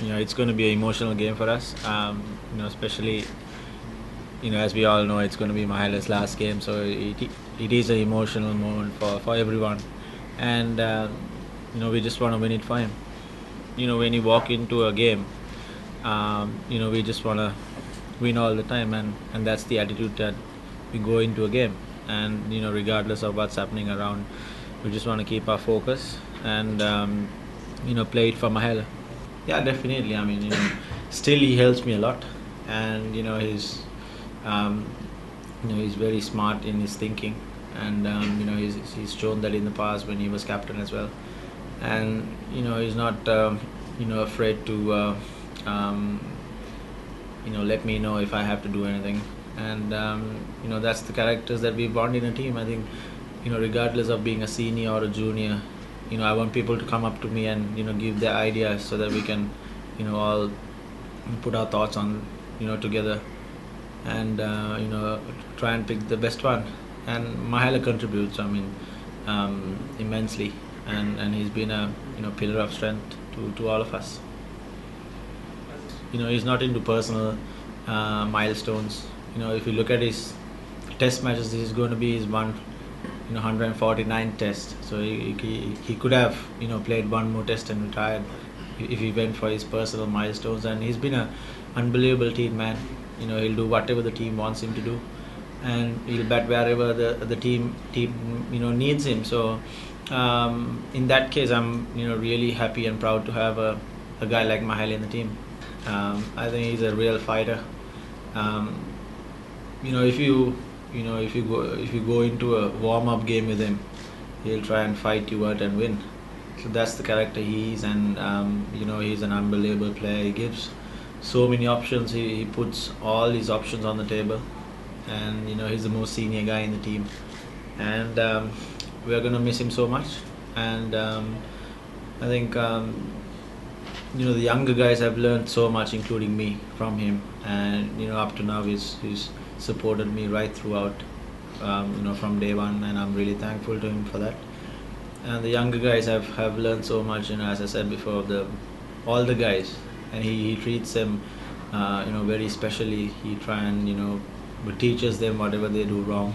it's going to be an emotional game for us. Especially as we all know, it's going to be Mahela's last game, so it is an emotional moment for everyone, and we just want to win it for him. When you walk into a game, we just want to win all the time, and that's the attitude that we go into a game. And regardless of what's happening around, we just want to keep our focus and play it for Mahela. Yeah, definitely. I mean, still he helps me a lot, and um, he's very smart in his thinking, and he's shown that in the past when he was captain as well, and he's not afraid to let me know if I have to do anything, and that's the characters that we want in a team. I think regardless of being a senior or a junior, I want people to come up to me and give their ideas so that we can all put our thoughts on together and try and pick the best one. And Mahela contributes, I mean, immensely, and he's been a pillar of strength to all of us. He's not into personal milestones. If you look at his test matches, this is going to be his 149 test. So he could have played one more test and retired if he went for his personal milestones. And he's been an unbelievable team man. He'll do whatever the team wants him to do, and he'll bat wherever the team needs him. So in that case, I'm really happy and proud to have a guy like Mahela in the team. I think he's a real fighter. If you go into a warm-up game with him, he'll try and fight you out and win. So that's the character he is, and he's an unbelievable player. He gives so many options. He puts all his options on the table, and he's the most senior guy in the team, and we're gonna miss him so much. And I think the younger guys have learned so much, including me, from him, and up to now he's supported me right throughout, from day one, and I'm really thankful to him for that. And the younger guys have learned so much, as I said before, all the guys, and he treats them very specially. He try and teaches them whatever they do wrong,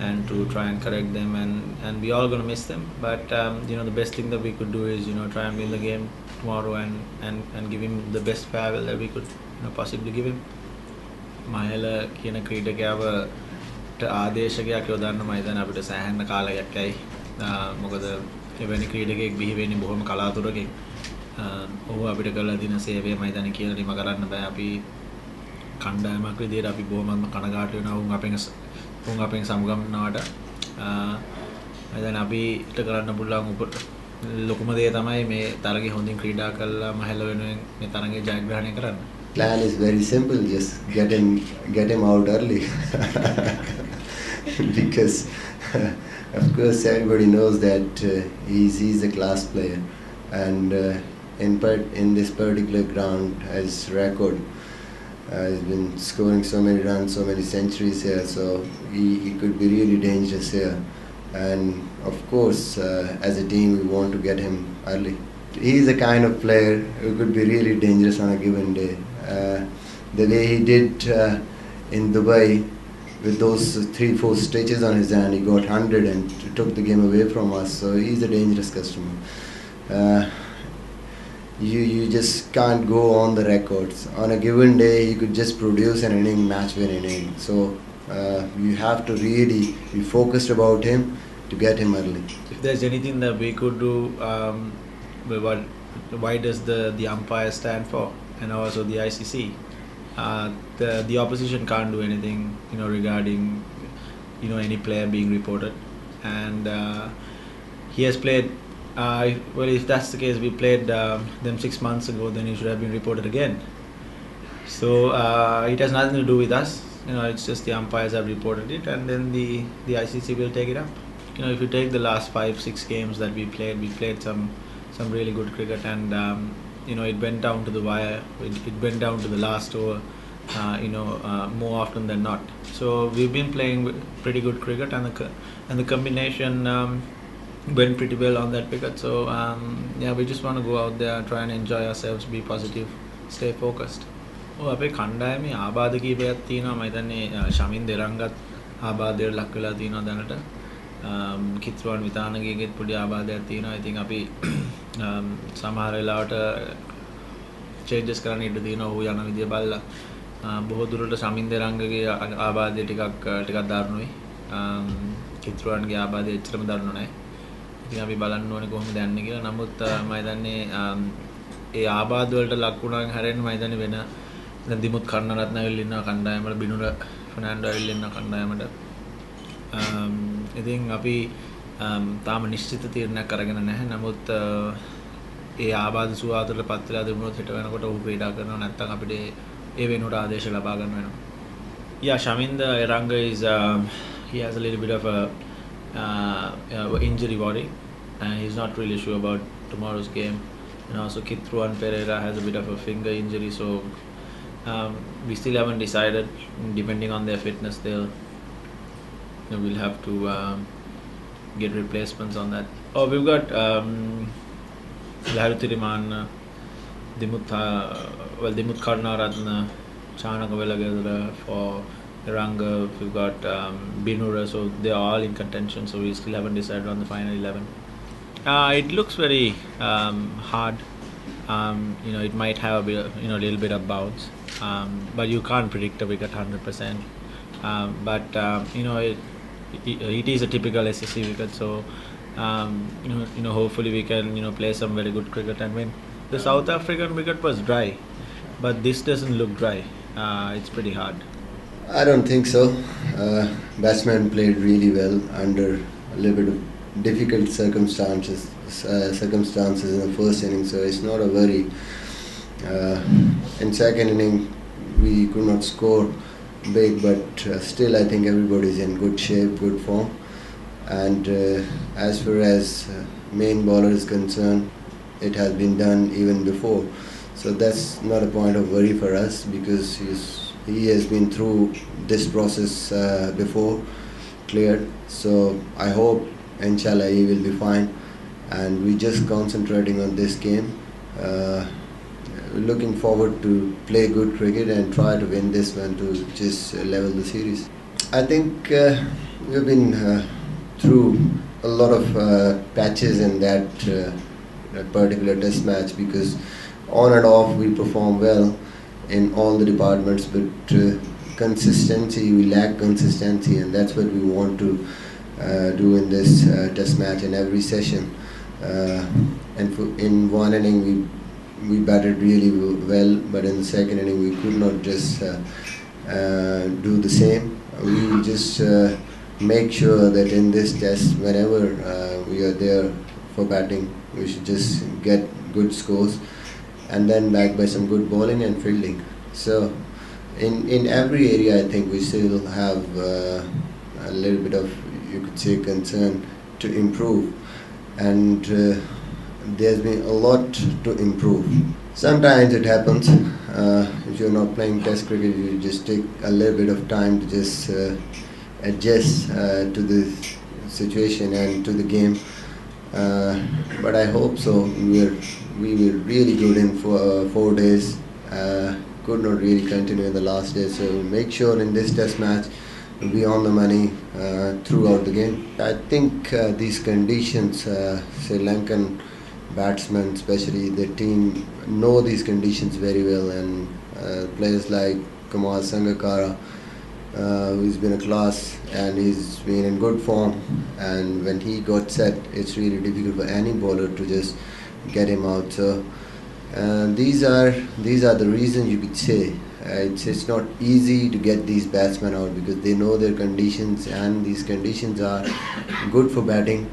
and to try and correct them, and we all gonna miss them. But the best thing that we could do is try and win the game tomorrow, and give him the best farewell that we could possibly give him. Mahela කියන ක්‍රීඩකයාට ආදේශකයක් යොදන්න මම හිතන්නේ අපිට සෑහෙන කාලයක් යයි. මොකද එවැනි ක්‍රීඩකයෙක් බිහි වෙන්නේ බොහොම කලාතුරකින්. ඔහු අපිට කරලා දෙන සේවය මම හිතන්නේ කියලා නිම කරන්න බෑ. අපි කණ්ඩායමක් විදියට අපි බොහොමත්ම කනගාටු වෙනවා උන් අපෙන් සමුගන්නවට. මම හිතන්නේ අපිට කරන්න පුළුවන් ලොකුම දේ තමයි මේ තරගේ හොඳින් ක්‍රීඩා කරලා Mahela වෙනුවෙන් මේ තරගේ ජයග්‍රහණය කරන්න. Plan is very simple, just get him out early. Because of course everybody knows that he's a class player, and in this particular ground as record, he's been scoring so many runs, so many centuries here, so he could be really dangerous here. And of course as a team we want to get him early. He's a kind of player who could be really dangerous on a given day. The way he did in Dubai with those 3-4 stitches on his hand, he got 100 and took the game away from us. So he's a dangerous customer. You just can't go on the records. On a given day, he could just produce an inning, match-win inning. So you have to really be focused about him to get him early. If there's anything that we could do, why does the umpire stand for, and also the ICC? The opposition can't do anything regarding any player being reported, and he has played. Well, if that's the case, we played them 6 months ago, then he should have been reported again. So it has nothing to do with us. It's just the umpires have reported it, and then the ICC will take it up. If you take the last 5-6 games that we played some really good cricket, and it went down to the wire. It went down to the last over, more often than not. So we've been playing pretty good cricket, and the combination went pretty well on that wicket. So yeah, we just want to go out there, try and enjoy ourselves, be positive, stay focused. අපේ කණ්ඩායමේ ආබාධ කීපයක් තියෙනවා. මම හිතන්නේ ශමින් දෙරංගත් ආබාධයට ලක් වෙලා තියෙනවා දැනට. කිත්රුවන් විතානගේගෙත් පොඩි ආබාධයක් තියෙනවා. ඉතින් අපි සමහර වෙලාවට චේන්ජස් කරන්න ඉඩ තියෙනවා ඔහු යන විදිය බලලා. බොහෝ දුරට ශමින් දෙරංගගේ ආබාධය ටිකක් දරුණුයි. කිත්රුවන්ගේ ආබාධය එච්චරම දරුණු නැහැ. ඉතින් අපි බලන්න ඕනේ කොහොමද යන්නේ කියලා. නමුත් මම හිතන්නේ ඒ ආබාධ වලට ලක් වුණාන් හැරෙන්න මම හිතන්නේ වෙන දැන් දිමුත් කර්ණරත්න ඇවිල්ලා ඉන්නවා කණ්ඩායමට, බිනුර ෆර්නෑන්ඩෝ ඇවිල්ලා ඉන්නවා කණ්ඩායමට. ඉතින් අපි තාම නිශ්චිත තීරණයක් අරගෙන නැහැ. නමුත් ඒ ආබාධ සුවාතට පත් වෙලා තිබුණොත් හිට වෙනකොට ඔහු ක්‍රීඩා කරනවා නැත්නම් අපිට ඒ වෙනුවට ආදේශ ලබා ගන්න වෙනවා. Yeah, Shaminda Eranga is he has a little bit of a injury worry. He's not really sure about tomorrow's game. And also Kitruan Pereira has a bit of a finger injury, so we still haven't decided. Depending on their fitness, we'll have to get replacements on that. Oh, we've got Laharutiriman, Dimut Karnaratna, Chanaka Velagadra for Eranga. We've got Binura, so they're all in contention. So we still haven't decided on the final 11. It looks very hard. It might have a bit, a little bit of bounce, but you can't predict a wicket 100%. But it is a typical SSC wicket, so hopefully we can play some very good cricket and win. The South African wicket was dry, but this doesn't look dry. It's pretty hard. I don't think so. Batsman played really well under a little bit of difficult circumstances in the first inning, so it's not a worry. In second inning we could not score big, but still I think everybody's in good shape, good form. And as far as main bowler is concerned, it has been done even before, so that's not a point of worry for us because he has been through this process before, cleared. So I hope inshallah he will be fine, and we just concentrating on this game. Looking forward to play good cricket and try to win this one to just level the series. I think we've been through a lot of patches in that particular test match, because on and off we perform well in all the departments, but consistency, we lack consistency, and that's what we want to do in this test match in every session. And in one inning we batted really well, but in the second inning we could not just do the same. We just make sure that in this test, whenever we are there for batting, we should just get good scores and then back by some good bowling and fielding. So in every area I think we still have a little bit of, you could say, concern to improve, and there's been a lot to improve. Sometimes it happens, if you're not playing test cricket, you just take a little bit of time to just adjust to the situation and to the game, but I hope so. We were really good in 4 days, could not really continue in the last day, so make sure in this test match be on the money throughout the game. I think these conditions, Sri Lankan batsmen especially, the team know these conditions very well, and players like Kamal Sangakkara, who's been a class and he's been in good form, and when he got set, it's really difficult for any bowler to just get him out. So these are the reasons, you could say. It's not easy to get these batsmen out because they know their conditions, and these conditions are good for batting.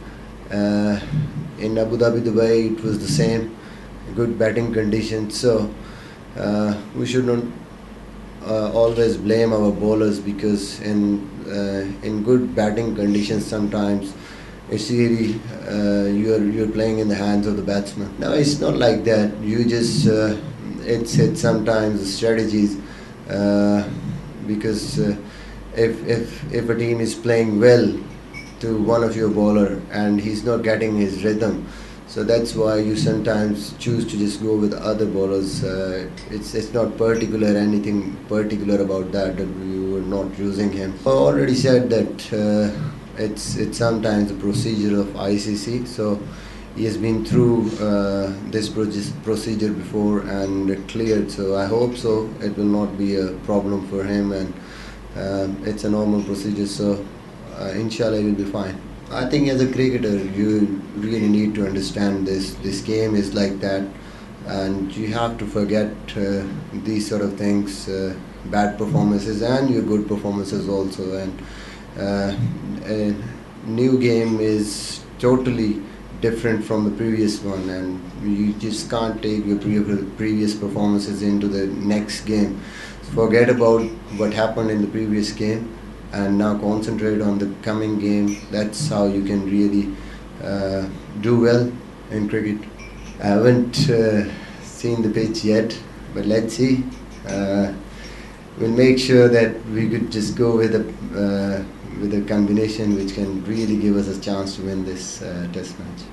In Abu Dhabi, Dubai, it was the same, good batting conditions. So we should not always blame our bowlers, because in good batting conditions sometimes it's really you're playing in the hands of the batsman. No, it's not like that. You just it's sometimes strategies, because if a team is playing well to one of your bowler and he's not getting his rhythm. So that's why you sometimes choose to just go with other bowlers. It's not particular anything particular about that you were not using him. I already said that it's sometimes the procedure of ICC. So he has been through this procedure before and it cleared. So I hope so. It will not be a problem for him, and it's a normal procedure. So inshallah, he will be fine. I think as a cricketer, you really need to understand this. This game is like that, and you have to forget these sort of things, bad performances and your good performances also. And a new game is totally different from the previous one, and you just can't take your previous performances into the next game. Forget about what happened in the previous game and now concentrate on the coming game. That's how you can really do well in cricket. I haven't seen the pitch yet, but let's see. We'll make sure that we could just go with a combination which can really give us a chance to win this test match.